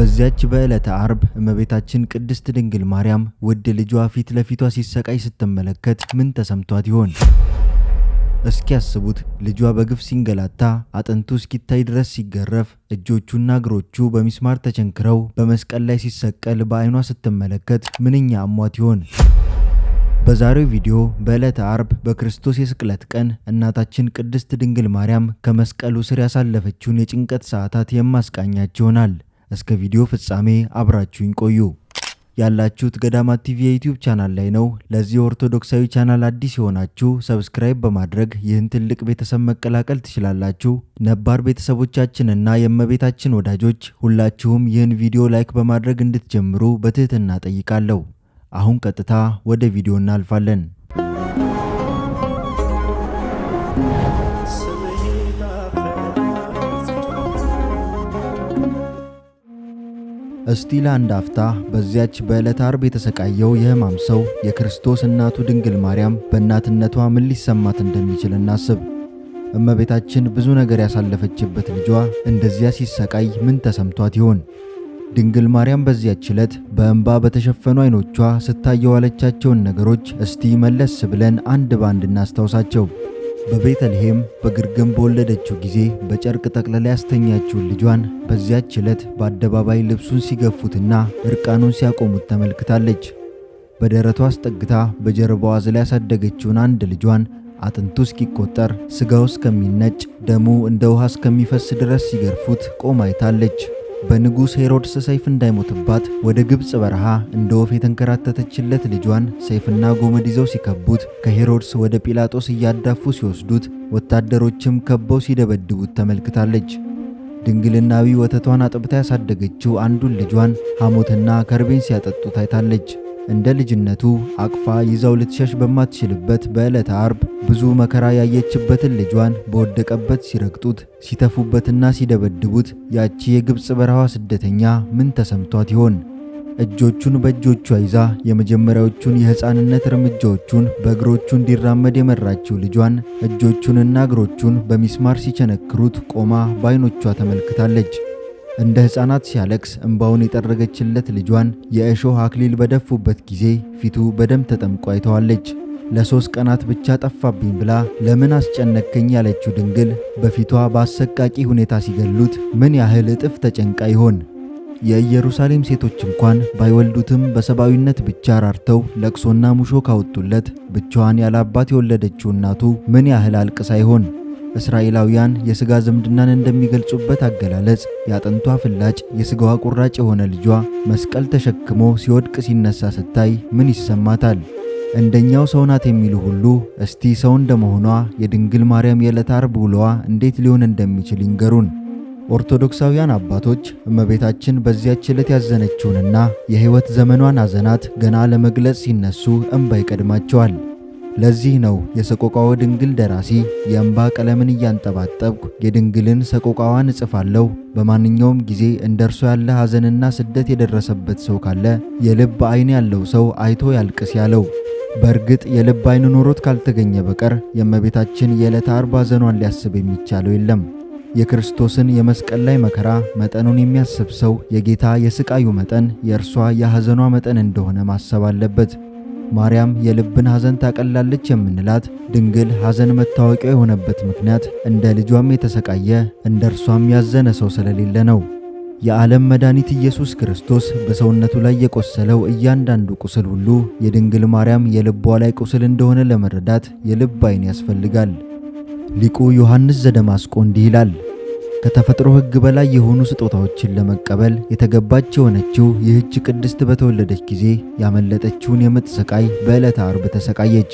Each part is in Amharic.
በዚያች በዕለተ ዓርብ እመቤታችን ቅድስት ድንግል ማርያም ውድ ልጇ ፊት ለፊቷ ሲሰቃይ ስትመለከት ምን ተሰምቷት ይሆን? እስኪ ያስቡት። ልጇ በግፍ ሲንገላታ፣ አጥንቱ እስኪታይ ድረስ ሲገረፍ፣ እጆቹና እግሮቹ በሚስማር ተቸንክረው በመስቀል ላይ ሲሰቀል በዓይኗ ስትመለከት ምንኛ አሟት ይሆን? በዛሬው ቪዲዮ በዕለተ ዓርብ በክርስቶስ የስቅለት ቀን እናታችን ቅድስት ድንግል ማርያም ከመስቀሉ ስር ያሳለፈችውን የጭንቀት ሰዓታት የማስቃኛችሁ ይሆናል። እስከ ቪዲዮ ፍጻሜ አብራችሁኝ ቆዩ። ያላችሁት ገዳማት ቲቪ የዩቲዩብ ቻናል ላይ ነው። ለዚህ ኦርቶዶክሳዊ ቻናል አዲስ የሆናችሁ ሰብስክራይብ በማድረግ ይህን ትልቅ ቤተሰብ መቀላቀል ትችላላችሁ። ነባር ቤተሰቦቻችንና የእመቤታችን ወዳጆች ሁላችሁም ይህን ቪዲዮ ላይክ በማድረግ እንድትጀምሩ በትህትና ጠይቃለሁ። አሁን ቀጥታ ወደ ቪዲዮ እናልፋለን። እስቲ ለአንድ አፍታ በዚያች በዕለተ ዓርብ የተሰቃየው የሕማም ሰው የክርስቶስ እናቱ ድንግል ማርያም በእናትነቷ ምን ሊሰማት እንደሚችል እናስብ። እመቤታችን ብዙ ነገር ያሳለፈችበት ልጇ እንደዚያ ሲሰቃይ ምን ተሰምቷት ይሆን? ድንግል ማርያም በዚያች ዕለት በእንባ በተሸፈኑ ዓይኖቿ ስታይ የዋለቻቸውን ነገሮች እስቲ መለስ ብለን አንድ ባንድ እናስታውሳቸው። በቤተልሔም በግርግም በወለደችው ጊዜ በጨርቅ ጠቅልላ ያስተኛችውን ልጇን በዚያች ዕለት በአደባባይ ልብሱን ሲገፉትና እርቃኑን ሲያቆሙት ተመልክታለች። በደረቷ አስጠግታ በጀርባዋ አዝላ ያሳደገችውን አንድ ልጇን አጥንቱ እስኪቆጠር ሥጋው እስከሚነጭ ደሙ እንደ ውሃ እስከሚፈስ ድረስ ሲገርፉት ቆማ አይታለች። በንጉሥ ሄሮድስ ሰይፍ እንዳይሞትባት ወደ ግብፅ በረሃ እንደ ወፍ የተንከራተተችለት ልጇን ሰይፍና ጎመድ ይዘው ሲከቡት፣ ከሄሮድስ ወደ ጲላጦስ እያዳፉ ሲወስዱት፣ ወታደሮችም ከበው ሲደበድቡት ተመልክታለች። ድንግልናዊ ወተቷን አጥብታ ያሳደገችው አንዱን ልጇን ሐሞትና ከርቤን ሲያጠጡት አይታለች። እንደ ልጅነቱ አቅፋ ይዛው ልትሸሽ በማትችልበት በዕለተ ዓርብ ብዙ መከራ ያየችበትን ልጇን በወደቀበት ሲረግጡት፣ ሲተፉበትና ሲደበድቡት ያቺ የግብፅ በረሃ ስደተኛ ምን ተሰምቷት ይሆን? እጆቹን በእጆቿ ይዛ የመጀመሪያዎቹን የሕፃንነት እርምጃዎቹን በእግሮቹ እንዲራመድ የመራችው ልጇን እጆቹንና እግሮቹን በሚስማር ሲቸነክሩት ቆማ በዓይኖቿ ተመልክታለች። እንደ ሕፃናት ሲያለቅስ እንባውን የጠረገችለት ልጇን የእሾህ አክሊል በደፉበት ጊዜ ፊቱ በደም ተጠምቆ አይተዋለች። ለ3 ቀናት ብቻ ጠፋብኝ ብላ ለምን አስጨነከኝ ያለችው ድንግል በፊቷ በአሰቃቂ ሁኔታ ሲገሉት ምን ያህል እጥፍ ተጨንቃ ይሆን? የኢየሩሳሌም ሴቶች እንኳን ባይወልዱትም በሰብአዊነት ብቻ ራርተው ለቅሶና ሙሾ ካወጡለት ብቻዋን ያለ አባት የወለደችው እናቱ ምን ያህል አልቅሳ ይሆን? እስራኤላውያን የሥጋ ዝምድናን እንደሚገልጹበት አገላለጽ የአጥንቷ ፍላጭ የሥጋዋ ቁራጭ የሆነ ልጇ መስቀል ተሸክሞ ሲወድቅ ሲነሳ ስታይ ምን ይሰማታል? እንደኛው ሰው ናት የሚሉ ሁሉ እስቲ ሰው እንደመሆኗ የድንግል ማርያም የዕለተ ዓርብ ውሎዋ እንዴት ሊሆን እንደሚችል ይንገሩን። ኦርቶዶክሳውያን አባቶች እመቤታችን በዚያች ዕለት ያዘነችውንና የሕይወት ዘመኗን አዘናት ገና ለመግለጽ ሲነሱ እንባ ይቀድማቸዋል። ለዚህ ነው የሰቆቃወ ድንግል ደራሲ የእንባ ቀለምን እያንጠባጠብኩ የድንግልን ሰቆቃዋን እጽፋለሁ፣ በማንኛውም ጊዜ እንደርሷ ያለ ሐዘንና ስደት የደረሰበት ሰው ካለ የልብ ዓይን ያለው ሰው አይቶ ያልቅስ ያለው። በእርግጥ የልብ ዓይን ኖሮት ካልተገኘ በቀር የእመቤታችን የዕለተ ዓርብ ሐዘኗን ሊያስብ የሚቻለው የለም። የክርስቶስን የመስቀል ላይ መከራ መጠኑን የሚያስብ ሰው የጌታ የስቃዩ መጠን የእርሷ የሐዘኗ መጠን እንደሆነ ማሰብ አለበት። ማርያም የልብን ሐዘን ታቀላለች የምንላት ድንግል ሐዘን መታወቂያ የሆነበት ምክንያት እንደ ልጇም የተሰቃየ እንደ እርሷም ያዘነ ሰው ስለሌለ ነው። የዓለም መድኃኒት ኢየሱስ ክርስቶስ በሰውነቱ ላይ የቆሰለው እያንዳንዱ ቁስል ሁሉ የድንግል ማርያም የልቧ ላይ ቁስል እንደሆነ ለመረዳት የልብ ዓይን ያስፈልጋል። ሊቁ ዮሐንስ ዘደማስቆ እንዲህ ይላል፣ ከተፈጥሮ ሕግ በላይ የሆኑ ስጦታዎችን ለመቀበል የተገባች የሆነችው ይህች ቅድስት በተወለደች ጊዜ ያመለጠችውን የምጥ ስቃይ በዕለተ ዓርብ ተሰቃየች።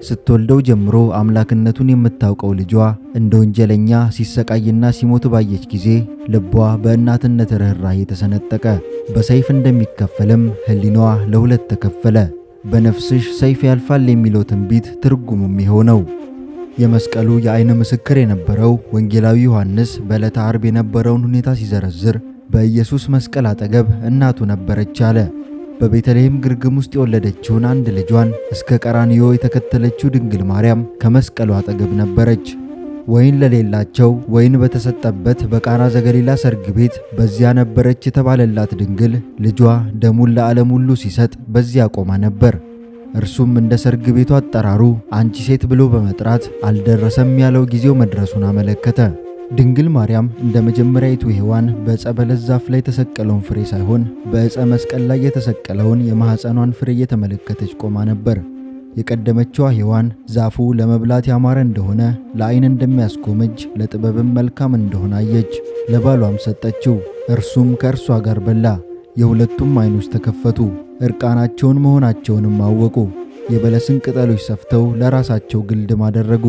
ስትወልደው ጀምሮ አምላክነቱን የምታውቀው ልጇ እንደ ወንጀለኛ ሲሰቃይና ሲሞት ባየች ጊዜ ልቧ በእናትነት ርኅራኄ ተሰነጠቀ። በሰይፍ እንደሚከፈልም ሕሊናዋ ለሁለት ተከፈለ። በነፍስሽ ሰይፍ ያልፋል የሚለው ትንቢት ትርጉሙም ይኸው ነው። የመስቀሉ የዓይን ምስክር የነበረው ወንጌላዊ ዮሐንስ በዕለተ ዓርብ የነበረውን ሁኔታ ሲዘረዝር በኢየሱስ መስቀል አጠገብ እናቱ ነበረች አለ። በቤተልሔም ግርግም ውስጥ የወለደችውን አንድ ልጇን እስከ ቀራንዮ የተከተለችው ድንግል ማርያም ከመስቀሉ አጠገብ ነበረች። ወይን ለሌላቸው ወይን በተሰጠበት በቃና ዘገሊላ ሰርግ ቤት በዚያ ነበረች የተባለላት ድንግል ልጇ ደሙን ለዓለም ሁሉ ሲሰጥ በዚያ ቆማ ነበር። እርሱም እንደ ሰርግ ቤቱ አጠራሩ አንቺ ሴት ብሎ በመጥራት አልደረሰም ያለው ጊዜው መድረሱን አመለከተ። ድንግል ማርያም እንደ መጀመሪያይቱ ሔዋን በዕፀ በለስ ዛፍ ላይ የተሰቀለውን ፍሬ ሳይሆን በዕፀ መስቀል ላይ የተሰቀለውን የማኅፀኗን ፍሬ እየተመለከተች ቆማ ነበር። የቀደመችዋ ሔዋን ዛፉ ለመብላት ያማረ እንደሆነ፣ ለዓይን እንደሚያስጎመጅ፣ ለጥበብም መልካም እንደሆነ አየች። ለባሏም ሰጠችው፣ እርሱም ከእርሷ ጋር በላ። የሁለቱም ዓይኖች ተከፈቱ፣ ዕርቃናቸውን መሆናቸውንም አወቁ። የበለስን ቅጠሎች ሰፍተው ለራሳቸው ግልድም አደረጉ።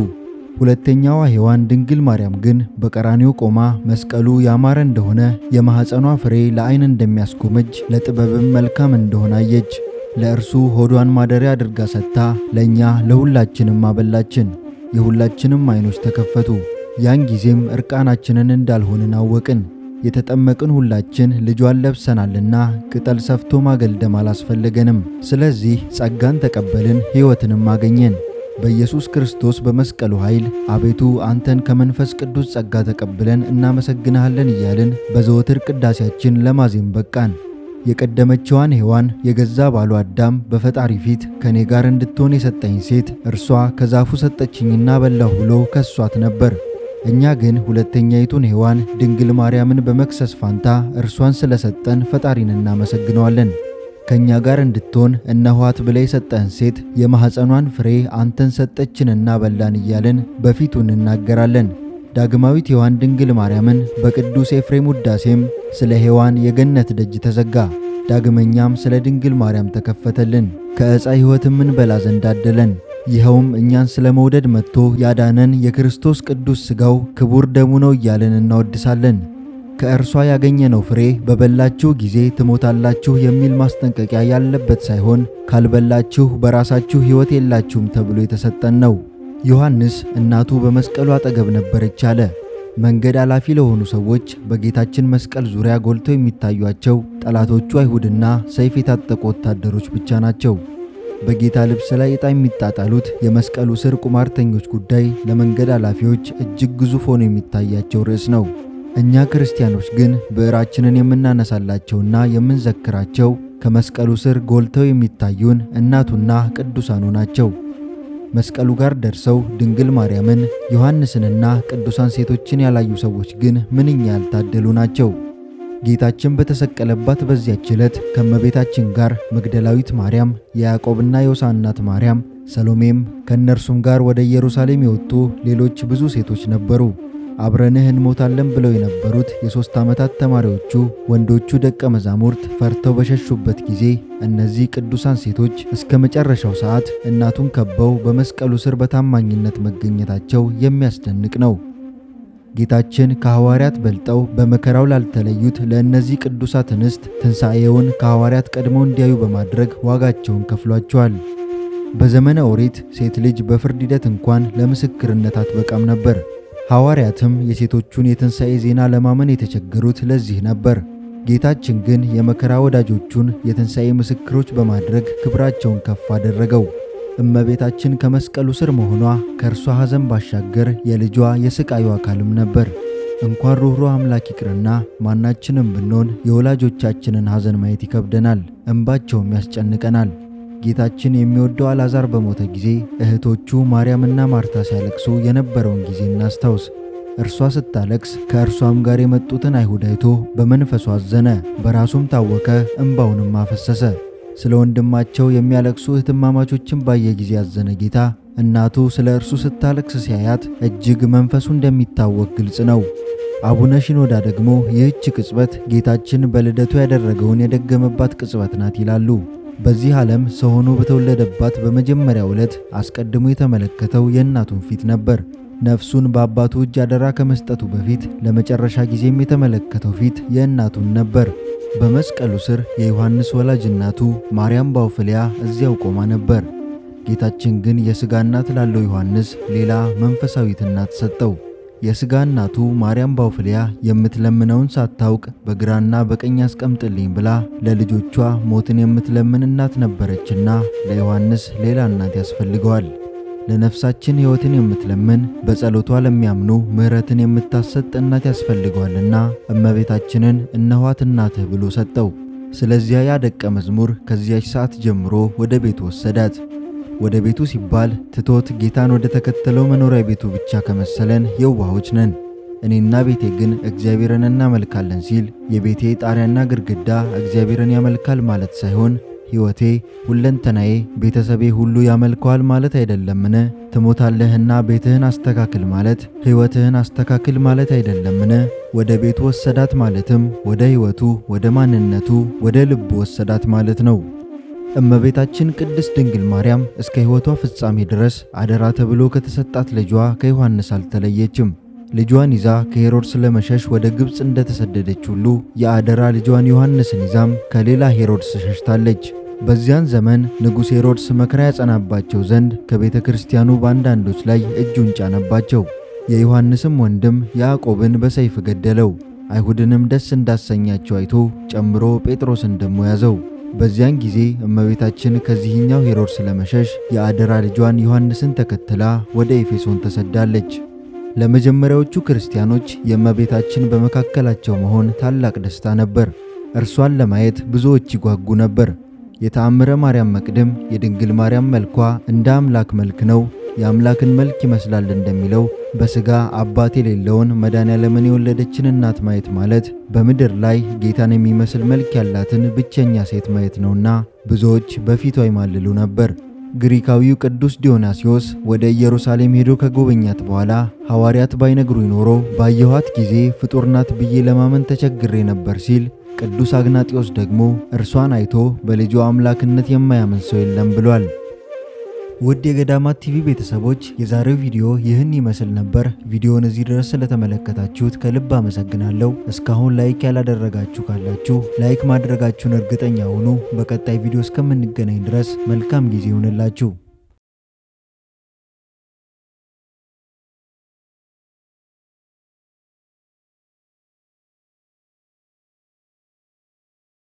ሁለተኛዋ ሔዋን ድንግል ማርያም ግን በቀራንዮ ቆማ መስቀሉ ያማረ እንደሆነ፣ የማኅፀኗ ፍሬ ለዓይን እንደሚያስጎመጅ፣ ለጥበብም መልካም እንደሆነ አየች። ለእርሱ ሆዷን ማደሪያ አድርጋ ሰጥታ ለእኛ ለሁላችንም አበላችን። የሁላችንም ዓይኖች ተከፈቱ። ያን ጊዜም ዕርቃናችንን እንዳልሆንን አወቅን። የተጠመቅን ሁላችን ልጇን ለብሰናልና ቅጠል ሰፍቶ ማገልደም አላስፈለገንም። ስለዚህ ጸጋን ተቀበልን፣ ሕይወትንም አገኘን። በኢየሱስ ክርስቶስ በመስቀሉ ኃይል አቤቱ አንተን ከመንፈስ ቅዱስ ጸጋ ተቀብለን እናመሰግንሃለን እያልን በዘወትር ቅዳሴያችን ለማዜም በቃን። የቀደመችዋን ሔዋን የገዛ ባሉ አዳም በፈጣሪ ፊት ከኔ ጋር እንድትሆን የሰጠኝ ሴት እርሷ ከዛፉ ሰጠችኝና በላሁ ብሎ ከሷት ነበር። እኛ ግን ሁለተኛይቱን ሔዋን ድንግል ማርያምን በመክሰስ ፋንታ እርሷን ስለሰጠን ፈጣሪን እናመሰግነዋለን። ከእኛ ጋር እንድትሆን እነኋት ብለ የሰጠህን ሴት የማኅፀኗን ፍሬ አንተን ሰጠችንና በላን እያልን በፊቱ እንናገራለን። ዳግማዊት ሔዋን ድንግል ማርያምን በቅዱስ ኤፍሬም ውዳሴም ስለ ሔዋን የገነት ደጅ ተዘጋ፣ ዳግመኛም ስለ ድንግል ማርያም ተከፈተልን፣ ከዕፀ ሕይወትም እንበላ ዘንድ አደለን። ይኸውም እኛን ስለ መውደድ መጥቶ ያዳነን የክርስቶስ ቅዱስ ሥጋው ክቡር ደሙ ነው እያልን እናወድሳለን። ከእርሷ ያገኘነው ፍሬ በበላችሁ ጊዜ ትሞታላችሁ የሚል ማስጠንቀቂያ ያለበት ሳይሆን ካልበላችሁ በራሳችሁ ሕይወት የላችሁም ተብሎ የተሰጠን ነው። ዮሐንስ እናቱ በመስቀሉ አጠገብ ነበረች አለ። መንገድ አላፊ ለሆኑ ሰዎች በጌታችን መስቀል ዙሪያ ጎልተው የሚታዩአቸው ጠላቶቹ አይሁድና ሰይፍ የታጠቁ ወታደሮች ብቻ ናቸው። በጌታ ልብስ ላይ ዕጣ የሚጣጣሉት የመስቀሉ ስር ቁማርተኞች ጉዳይ ለመንገድ አላፊዎች እጅግ ግዙፍ ሆኖ የሚታያቸው ርዕስ ነው። እኛ ክርስቲያኖች ግን ብዕራችንን የምናነሳላቸውና የምንዘክራቸው ከመስቀሉ ስር ጎልተው የሚታዩን እናቱና ቅዱሳኑ ናቸው። መስቀሉ ጋር ደርሰው ድንግል ማርያምን፣ ዮሐንስንና ቅዱሳን ሴቶችን ያላዩ ሰዎች ግን ምንኛ ያልታደሉ ናቸው። ጌታችን በተሰቀለባት በዚያች ዕለት ከእመቤታችን ጋር መግደላዊት ማርያም፣ የያዕቆብና የዮሳ እናት ማርያም፣ ሰሎሜም ከእነርሱም ጋር ወደ ኢየሩሳሌም የወጡ ሌሎች ብዙ ሴቶች ነበሩ። አብረንህ እንሞታለን ብለው የነበሩት የ3 ዓመታት ተማሪዎቹ ወንዶቹ ደቀ መዛሙርት ፈርተው በሸሹበት ጊዜ እነዚህ ቅዱሳን ሴቶች እስከ መጨረሻው ሰዓት እናቱን ከበው በመስቀሉ ስር በታማኝነት መገኘታቸው የሚያስደንቅ ነው። ጌታችን ከሐዋርያት በልጠው በመከራው ላልተለዩት ለእነዚህ ቅዱሳት እንስት ትንሣኤውን ከሐዋርያት ቀድመው እንዲያዩ በማድረግ ዋጋቸውን ከፍሏቸዋል። በዘመነ ኦሪት ሴት ልጅ በፍርድ ሂደት እንኳን ለምስክርነት አትበቃም ነበር። ሐዋርያትም የሴቶቹን የትንሣኤ ዜና ለማመን የተቸገሩት ለዚህ ነበር። ጌታችን ግን የመከራ ወዳጆቹን የትንሣኤ ምስክሮች በማድረግ ክብራቸውን ከፍ አደረገው። እመቤታችን ከመስቀሉ ስር መሆኗ ከእርሷ ሐዘን ባሻገር የልጇ የሥቃዩ አካልም ነበር። እንኳን ሩኅሩህ አምላክ ይቅርና ማናችንም ብንሆን የወላጆቻችንን ሐዘን ማየት ይከብደናል፣ እንባቸውም ያስጨንቀናል። ጌታችን የሚወደው አልዓዛር በሞተ ጊዜ እህቶቹ ማርያምና ማርታ ሲያለቅሱ የነበረውን ጊዜ እናስታውስ። እርሷ ስታለቅስ ከእርሷም ጋር የመጡትን አይሁድ አይቶ በመንፈሱ አዘነ፣ በራሱም ታወከ፣ እንባውንም አፈሰሰ። ስለ ወንድማቸው የሚያለቅሱ እህትማማቾችን ባየ ጊዜ ያዘነ ጌታ እናቱ ስለ እርሱ ስታለቅስ ሲያያት እጅግ መንፈሱ እንደሚታወክ ግልጽ ነው። አቡነ ሽኖዳ ደግሞ ይህች ቅጽበት ጌታችን በልደቱ ያደረገውን የደገመባት ቅጽበት ናት ይላሉ። በዚህ ዓለም ሰው ሆኖ በተወለደባት በመጀመሪያው ዕለት አስቀድሞ የተመለከተው የእናቱን ፊት ነበር። ነፍሱን በአባቱ እጅ አደራ ከመስጠቱ በፊት ለመጨረሻ ጊዜም የተመለከተው ፊት የእናቱን ነበር። በመስቀሉ ስር የዮሐንስ ወላጅ እናቱ ማርያም ባውፍልያ እዚያው ቆማ ነበር። ጌታችን ግን የሥጋ እናት ላለው ዮሐንስ ሌላ መንፈሳዊት እናት ሰጠው። የሥጋ እናቱ ማርያም ባውፍልያ የምትለምነውን ሳታውቅ በግራና በቀኝ አስቀምጥልኝ ብላ ለልጆቿ ሞትን የምትለምን እናት ነበረችና ለዮሐንስ ሌላ እናት ያስፈልገዋል። ለነፍሳችን ሕይወትን የምትለምን በጸሎቷ ለሚያምኑ ምሕረትን የምታሰጥ እናት ያስፈልገዋልና እመቤታችንን እነኋት እናትህ ብሎ ሰጠው። ስለዚያ ያ ደቀ መዝሙር ከዚያች ሰዓት ጀምሮ ወደ ቤቱ ወሰዳት። ወደ ቤቱ ሲባል ትቶት ጌታን ወደ ተከተለው መኖሪያ ቤቱ ብቻ ከመሰለን የዋሆች ነን። እኔና ቤቴ ግን እግዚአብሔርን እናመልካለን ሲል የቤቴ ጣሪያና ግድግዳ እግዚአብሔርን ያመልካል ማለት ሳይሆን ሕይወቴ፣ ሁለንተናዬ፣ ቤተሰቤ ሁሉ ያመልከዋል ማለት አይደለምን? ትሞታለህና ቤትህን አስተካክል ማለት ሕይወትህን አስተካክል ማለት አይደለምን? ወደ ቤቱ ወሰዳት ማለትም ወደ ሕይወቱ፣ ወደ ማንነቱ፣ ወደ ልቡ ወሰዳት ማለት ነው። እመቤታችን ቅድስት ድንግል ማርያም እስከ ሕይወቷ ፍጻሜ ድረስ አደራ ተብሎ ከተሰጣት ልጇ ከዮሐንስ አልተለየችም። ልጇን ይዛ ከሄሮድስ ለመሸሽ ወደ ግብፅ እንደተሰደደች ሁሉ የአደራ ልጇን ዮሐንስን ይዛም ከሌላ ሄሮድስ ሸሽታለች። በዚያን ዘመን ንጉሥ ሄሮድስ መከራ ያጸናባቸው ዘንድ ከቤተ ክርስቲያኑ በአንዳንዶች ላይ እጁን ጫነባቸው። የዮሐንስም ወንድም ያዕቆብን በሰይፍ ገደለው። አይሁድንም ደስ እንዳሰኛቸው አይቶ ጨምሮ ጴጥሮስን ደሞ ያዘው። በዚያን ጊዜ እመቤታችን ከዚህኛው ሄሮድስ ለመሸሽ የአደራ ልጇን ዮሐንስን ተከትላ ወደ ኤፌሶን ተሰዳለች። ለመጀመሪያዎቹ ክርስቲያኖች የእመቤታችን በመካከላቸው መሆን ታላቅ ደስታ ነበር። እርሷን ለማየት ብዙዎች ይጓጉ ነበር። የተአምረ ማርያም መቅድም የድንግል ማርያም መልኳ እንደ አምላክ መልክ ነው፣ የአምላክን መልክ ይመስላል እንደሚለው በሥጋ አባት የሌለውን መድኃኔዓለምን የወለደችን እናት ማየት ማለት በምድር ላይ ጌታን የሚመስል መልክ ያላትን ብቸኛ ሴት ማየት ነውና ብዙዎች በፊቷ ይማልሉ ነበር። ግሪካዊው ቅዱስ ዲዮናስዮስ ወደ ኢየሩሳሌም ሄዶ ከጎበኛት በኋላ ሐዋርያት ባይነግሩኝ ኖሮ ባየኋት ጊዜ ፍጡር ናት ብዬ ለማመን ተቸግሬ ነበር ሲል፣ ቅዱስ አግናጢዮስ ደግሞ እርሷን አይቶ በልጇ አምላክነት የማያምን ሰው የለም ብሏል። ውድ የገዳማት ቲቪ ቤተሰቦች የዛሬው ቪዲዮ ይህን ይመስል ነበር። ቪዲዮውን እዚህ ድረስ ስለተመለከታችሁት ከልብ አመሰግናለሁ። እስካሁን ላይክ ያላደረጋችሁ ካላችሁ ላይክ ማድረጋችሁን እርግጠኛ ሁኑ። በቀጣይ ቪዲዮ እስከምንገናኝ ድረስ መልካም ጊዜ ይሁንላችሁ።